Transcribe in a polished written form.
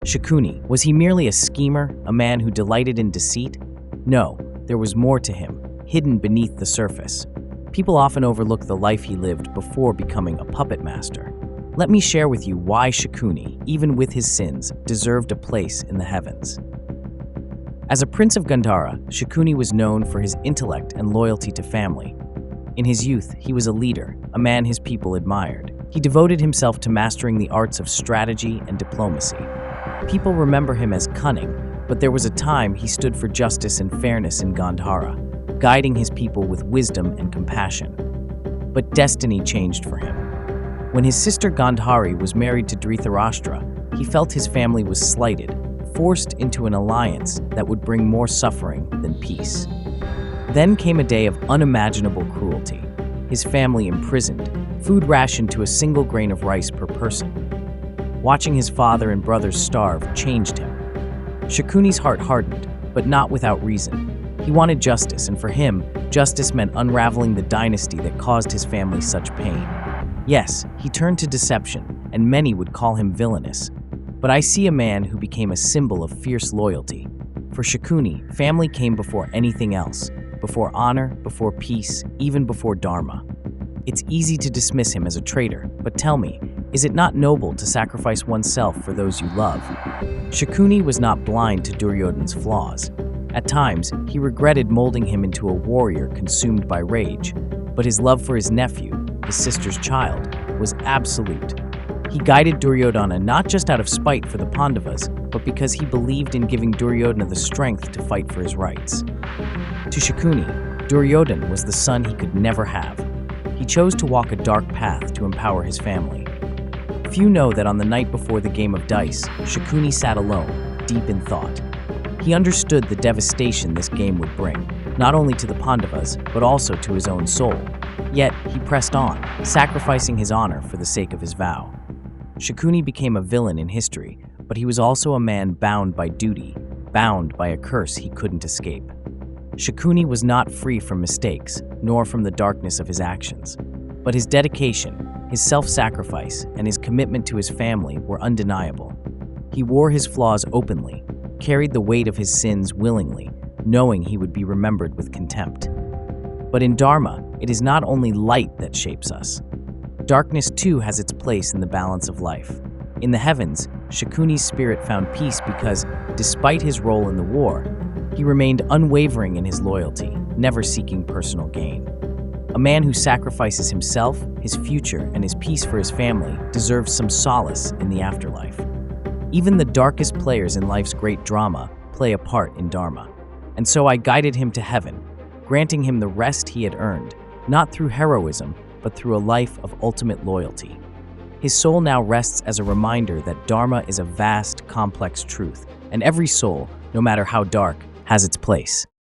Shakuni, was he merely a schemer, a man who delighted in deceit? No, there was more to him, hidden beneath the surface. People often overlook the life he lived before becoming a puppet master. Let me share with you why Shakuni, even with his sins, deserved a place in the heavens. As a prince of Gandhara, Shakuni was known for his intellect and loyalty to family. In his youth, he was a leader, a man his people admired. He devoted himself to mastering the arts of strategy and diplomacy. People remember him as cunning, but there was a time he stood for justice and fairness in Gandhara, guiding his people with wisdom and compassion. But destiny changed for him. When his sister Gandhari was married to Dhritarashtra, he felt his family was slighted, forced into an alliance that would bring more suffering than peace. Then came a day of unimaginable cruelty. His family imprisoned, food rationed to a single grain of rice per person. Watching his father and brothers starve changed him. Shakuni's heart hardened, but not without reason. He wanted justice, and for him, justice meant unraveling the dynasty that caused his family such pain. Yes, he turned to deception, and many would call him villainous. But I see a man who became a symbol of fierce loyalty. For Shakuni, family came before anything else, before honor, before peace, even before dharma. It's easy to dismiss him as a traitor, but tell me, is it not noble to sacrifice oneself for those you love? Shakuni was not blind to Duryodhana's flaws. At times, he regretted molding him into a warrior consumed by rage, but his love for his nephew, his sister's child, was absolute. He guided Duryodhana not just out of spite for the Pandavas, but because he believed in giving Duryodhana the strength to fight for his rights. To Shakuni, Duryodhana was the son he could never have. He chose to walk a dark path to empower his family. Few know that on the night before the game of dice, Shakuni sat alone, deep in thought. He understood the devastation this game would bring, not only to the Pandavas, but also to his own soul. Yet, he pressed on, sacrificing his honor for the sake of his vow. Shakuni became a villain in history, but he was also a man bound by duty, bound by a curse he couldn't escape. Shakuni was not free from mistakes, nor from the darkness of his actions. But his dedication, his self-sacrifice, and his commitment to his family were undeniable. He wore his flaws openly, carried the weight of his sins willingly, knowing he would be remembered with contempt. But in Dharma, it is not only light that shapes us. Darkness too has its place in the balance of life. In the heavens, Shakuni's spirit found peace because, despite his role in the war, he remained unwavering in his loyalty, never seeking personal gain. A man who sacrifices himself, his future, and his peace for his family deserves some solace in the afterlife. Even the darkest players in life's great drama play a part in Dharma. And so I guided him to heaven, granting him the rest he had earned, not through heroism, but through a life of ultimate loyalty. His soul now rests as a reminder that Dharma is a vast, complex truth, and every soul, no matter how dark, has its place.